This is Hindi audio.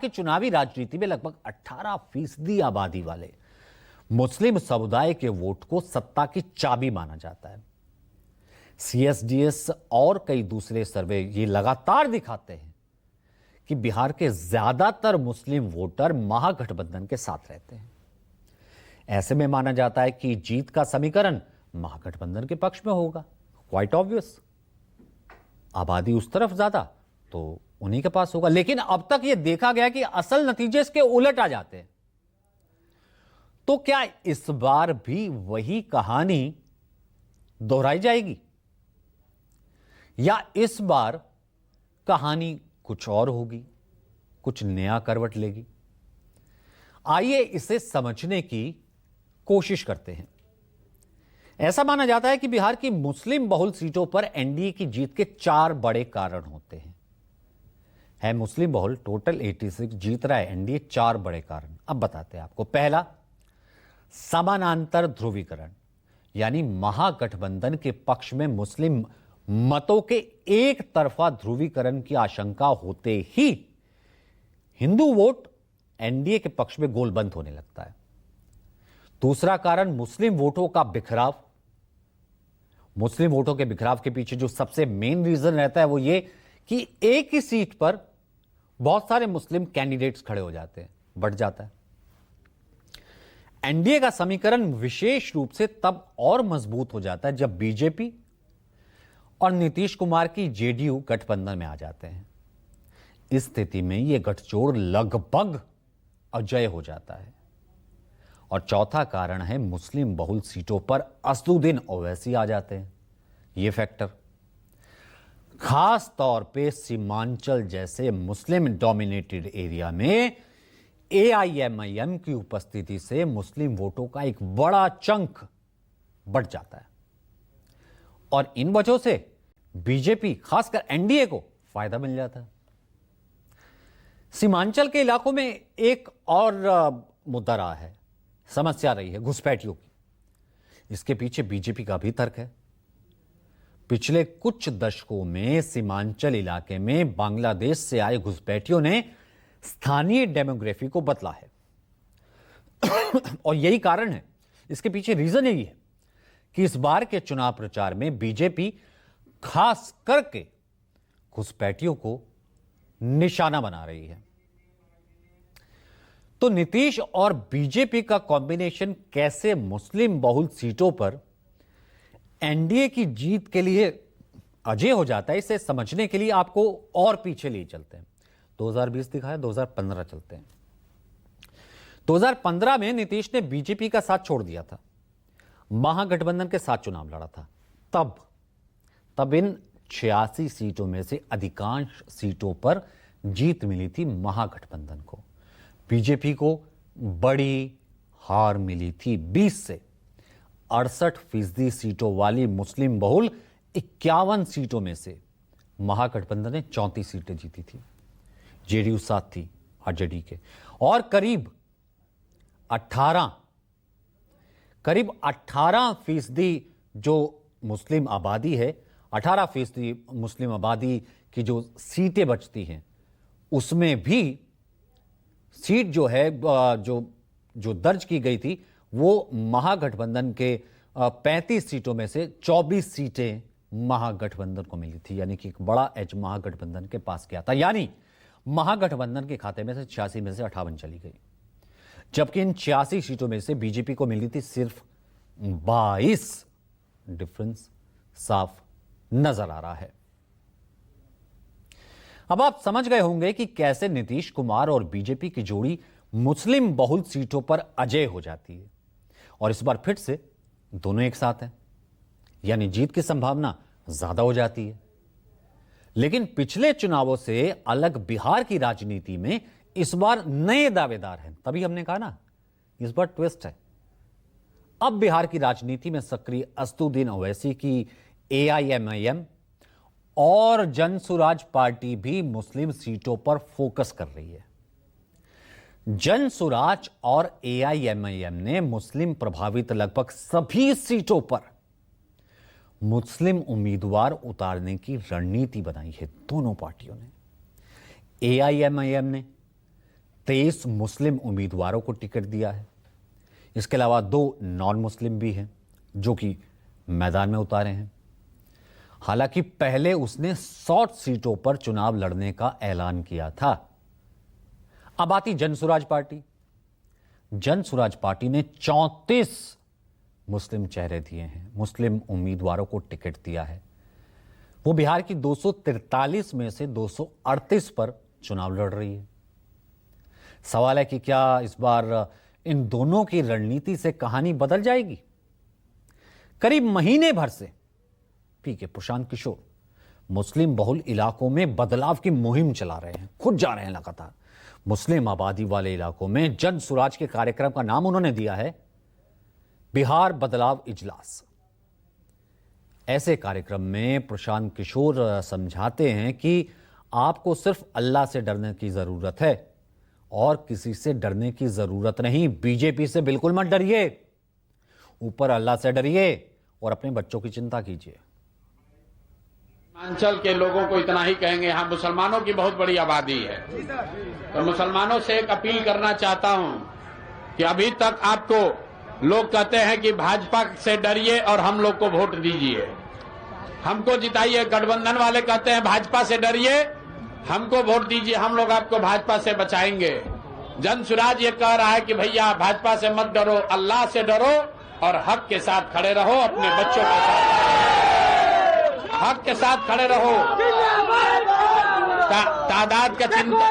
कि चुनावी राजनीति में लगभग 18% आबादी वाले मुस्लिम समुदाय के वोट को सत्ता की चाबी माना जाता है। सीएसडीएस और कई दूसरे सर्वे ये लगातार दिखाते हैं कि बिहार के ज्यादातर मुस्लिम वोटर महागठबंधन के साथ रहते हैं। ऐसे में माना जाता है कि जीत का समीकरण महागठबंधन के पक्ष में होगा। क्वाइट ऑब्वियस, आबादी उस तरफ ज्यादा तो उन्हीं के पास होगा। लेकिन अब तक यह देखा गया कि असल नतीजे इसके उलट आ जाते हैं। तो क्या इस बार भी वही कहानी दोहराई जाएगी या इस बार कहानी कुछ और होगी, कुछ नया करवट लेगी? आइए इसे समझने की कोशिश करते हैं। ऐसा माना जाता है कि बिहार की मुस्लिम बहुल सीटों पर एनडीए की जीत के 4 बड़े कारण होते हैं। है मुस्लिम बहुल, टोटल 86 जीत रहा है एनडीए, 4 बड़े कारण अब बताते हैं आपको। पहला, समानांतर ध्रुवीकरण, यानी महागठबंधन के पक्ष में मुस्लिम मतों के एक तरफा ध्रुवीकरण की आशंका होते ही हिंदू वोट एनडीए के पक्ष में गोलबंद होने लगता है। दूसरा कारण, मुस्लिम वोटों का बिखराव। मुस्लिम वोटों के बिखराव के पीछे जो सबसे मेन रीजन रहता है वो ये कि एक ही सीट पर बहुत सारे मुस्लिम कैंडिडेट्स खड़े हो जाते हैं, बढ़ जाता है। एनडीए का समीकरण विशेष रूप से तब और मजबूत हो जाता है जब बीजेपी और नीतीश कुमार की जेडीयू गठबंधन में आ जाते हैं। इस स्थिति में यह गठजोड़ लगभग अजय हो जाता है। और चौथा कारण है, मुस्लिम बहुल सीटों पर असदुद्दीन ओवैसी आ जाते हैं। यह फैक्टर खास तौर पे सीमांचल जैसे मुस्लिम डोमिनेटेड एरिया में एआईएमआईएम की उपस्थिति से मुस्लिम वोटों का एक बड़ा चंक बढ़ जाता है और इन वजहों से बीजेपी, खासकर एनडीए को फायदा मिल जाता है। सीमांचल के इलाकों में एक और मुद्दा रहा है, समस्या रही है घुसपैठियों की। इसके पीछे बीजेपी का भी तर्क है। पिछले कुछ दशकों में सीमांचल इलाके में बांग्लादेश से आए घुसपैठियों ने स्थानीय डेमोग्राफी को बदला है और यही कारण है, इसके पीछे रीजन यही है कि इस बार के चुनाव प्रचार में बीजेपी खास करके घुसपैठियों को निशाना बना रही है। तो नीतीश और बीजेपी का कॉम्बिनेशन कैसे मुस्लिम बहुल सीटों पर एनडीए की जीत के लिए अजय हो जाता है, इसे समझने के लिए आपको और पीछे ले चलते हैं। 2020 दिखाया, 2015 चलते हैं। 2015 में नीतीश ने बीजेपी का साथ छोड़ दिया था, महागठबंधन के साथ चुनाव लड़ा था। तब इन 86 सीटों में से अधिकांश सीटों पर जीत मिली थी महागठबंधन को। बीजेपी को बड़ी हार मिली थी। 20 से 68% सीटों वाली मुस्लिम बहुल 51 सीटों में से महागठबंधन ने 34 सीटें जीती थी। जेडीयू साथ थी आरजेडी के, और करीब 18% जो मुस्लिम आबादी है, 18% मुस्लिम आबादी की जो सीटें बचती हैं उसमें भी सीट जो है जो दर्ज की गई थी वो महागठबंधन के 35 सीटों में से 24 सीटें महागठबंधन को मिली थी। यानी कि एक बड़ा एज महागठबंधन के पास गया था। यानी महागठबंधन के खाते में से 86 में से 58 चली गई, जबकि इन 86 सीटों में से बीजेपी को मिली थी सिर्फ 22। डिफरेंस साफ नजर आ रहा है। अब आप समझ गए होंगे कि कैसे नीतीश कुमार और बीजेपी की जोड़ी मुस्लिम बहुल सीटों पर अजय हो जाती है और इस बार फिर से दोनों एक साथ हैं, यानी जीत की संभावना ज्यादा हो जाती है। लेकिन पिछले चुनावों से अलग बिहार की राजनीति में इस बार नए दावेदार हैं। तभी हमने कहा ना, इस बार ट्विस्ट है। अब बिहार की राजनीति में सक्रिय असदुद्दीन ओवैसी की एआईएमआईएम और जनसुराज पार्टी भी मुस्लिम सीटों पर फोकस कर रही है। जनसुराज और एआईएमआईएम ने मुस्लिम प्रभावित लगभग सभी सीटों पर मुस्लिम उम्मीदवार उतारने की रणनीति बनाई है। दोनों पार्टियों ने, एआईएमआईएम ने 23 मुस्लिम उम्मीदवारों को टिकट दिया है। इसके अलावा 2 नॉन मुस्लिम भी हैं जो कि मैदान में उतारे हैं। हालांकि पहले उसने 100 सीटों पर चुनाव लड़ने का ऐलान किया था। अब आती जनसुराज पार्टी। जनसुराज पार्टी ने 34 मुस्लिम चेहरे दिए हैं, मुस्लिम उम्मीदवारों को टिकट दिया है। वो बिहार की 243 में से 238 पर चुनाव लड़ रही है। सवाल है कि क्या इस बार इन दोनों की रणनीति से कहानी बदल जाएगी? करीब महीने भर से पीके प्रशांत किशोर मुस्लिम बहुल इलाकों में बदलाव की मुहिम चला रहे हैं, खुद जा रहे हैं लगातार। मुस्लिम आबादी वाले इलाकों में जन सुराज के कार्यक्रम का नाम उन्होंने दिया है बिहार बदलाव इजलास। ऐसे कार्यक्रम में प्रशांत किशोर समझाते हैं कि आपको सिर्फ अल्लाह से डरने की जरूरत है और किसी से डरने की जरूरत नहीं। बीजेपी से बिल्कुल मत डरिए, ऊपर अल्लाह से डरिए और अपने बच्चों की चिंता कीजिए। अंचल के लोगों को इतना ही कहेंगे, यहाँ मुसलमानों की बहुत बड़ी आबादी है, तो मुसलमानों से एक अपील करना चाहता हूं कि अभी तक आपको लोग कहते हैं कि भाजपा से डरिए और हम लोग को वोट दीजिए, हमको जिताइए। गठबंधन वाले कहते हैं भाजपा से डरिए, हमको वोट दीजिए, हम लोग आपको भाजपा से बचाएंगे। जनसुराज ये कह रहा है कि भैया भाजपा से मत डरो, अल्लाह से डरो और हक के साथ खड़े रहो, अपने बच्चों के साथ हक के साथ खड़े रहो। तादाद का चिंता